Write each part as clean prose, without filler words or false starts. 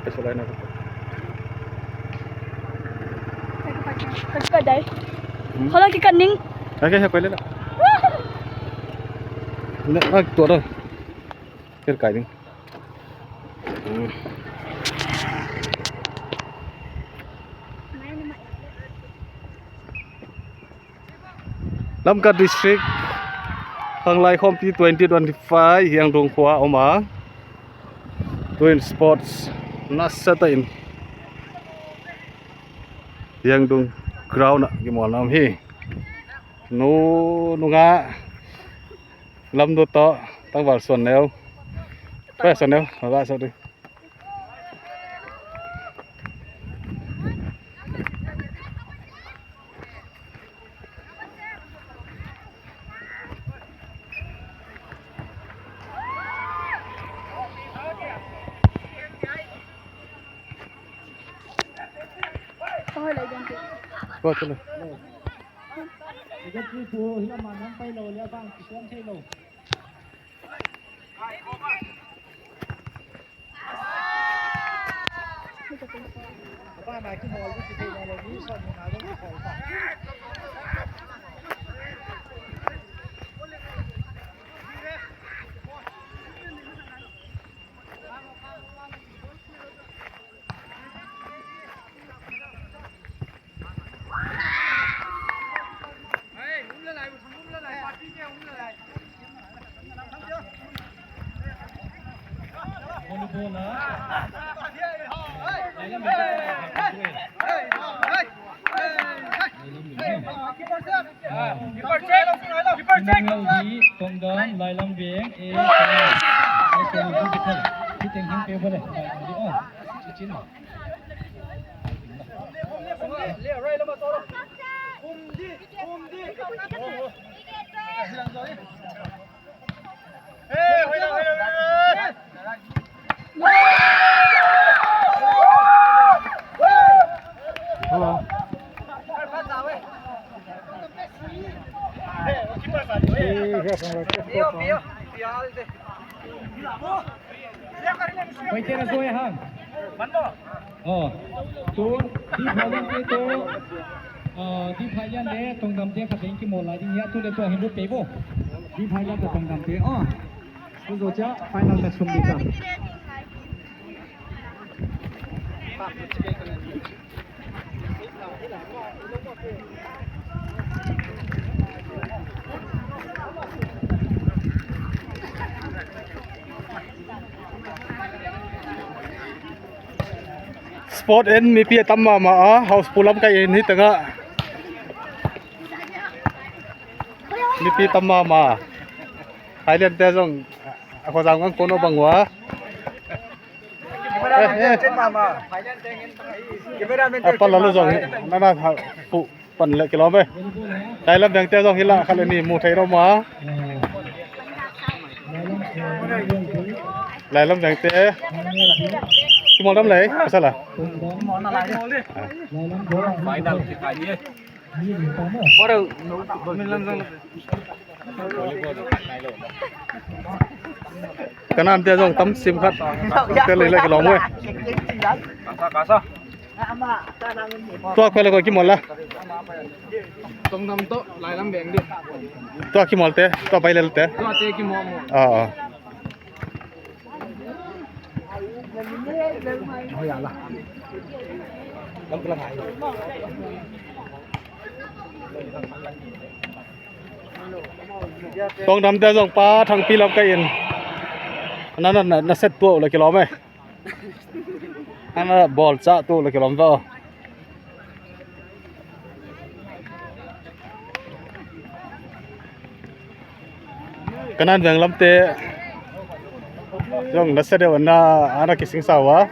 ไปสไลด์นะก็ได้เขาเล่นกันนิ่งโอเคไปเลยล่ะเนี่ยตัวนึงเกิดไก่นึงลำกัดดิสทริกข้างไลคอมที่2025yang dong khua oma twin sports nasatain yang dong ground na gimol nam hi nu nga lam do to tang war son neo pa son neo ba so điก็ใช่เลยจะคือผู้ที่ละมันนั้นไปโลแล้วบ้างกี่ช่วงใช่โลบ้านไหนขึ้นมาวิจิตรในเรานี้ส่วนหาเรื่องของฝากตรงดอนลายลำเวียงไอ้ตัวที่เต็งหิ้งเปรี้ยวเลยดีอ้อชิ้นเลี้ยวไรแล้วมาโตแล้วอุ้มดิเฮ้ยไปเจอกันด้วยฮะมันบ่ตัวที่พายันเตโตที่พายันเดตรงดำเตขัดเองกี่โมลายที่เนี้ยตัวเด็กตัวเห็นรูปเป๊ะบ่ที่พายันกับตรงดำเตคุณโจจ้าไฟนอลแมตช์ชมดีกันสปอร์ตเอ็นมีเพียตั้มมาเฮาส์ปูลัมไกเอ็นนี่ตั้งมีเพียตั้มมาไทยเล่นแต่ส่งเขาสั่งกันคนเอาบังวะปั่นแล้วส่งนั่นน่ะปุ๊ปั่นเลยกี่รอบไปไทยเล่นแต่แต่ส่งฮิละคันนี้มูไทยเรามาไล่ลำแต่แต่กี่โมงทำไรไม่ใช่หรอกี่โมงอะไรเนี่ยไฟดับที่ขายนี่พอเราไม่ลำสั่งก็น้ำเตี้ยส่งตั้มซิมคัดเตี้ยเลยกี่ลองเว้ยตัวคนละก็กี่โมงละต้องทำโต๊ะไล่ลำแบ่งดิตัวกี่โมงเตี้ยตัวไปเลยเตี้ยตัวเตี้ยกี่โมงต้องทำแต่ส่งปลาทางปีเราไกลเอ็นนั่นน่ะเซตตัวเลยกี่ล้อไหมนั่นน่ะบอลจ้าตัวเลยกี่ล้อมั้งก็นั่นแบ่งลำเตะyang nasi dia warna anak kising sawah.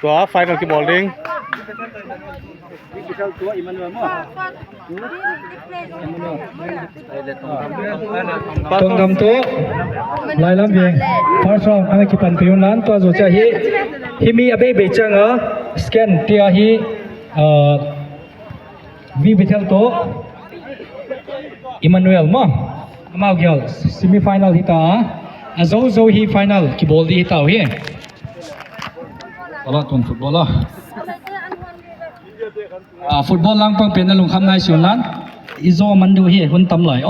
Tua final ki bowling. Tong dam tu, lai lam ye. First round anak ki pan piunan tua zocha hi mi abe becang scan tia hi vi betel to Emmanuel mo mau gyal semi final hita zo zo hi final ki bol di hita hi bola ton football football lang pang pen na lung kham nai siun lan izo man du hi hun tam lai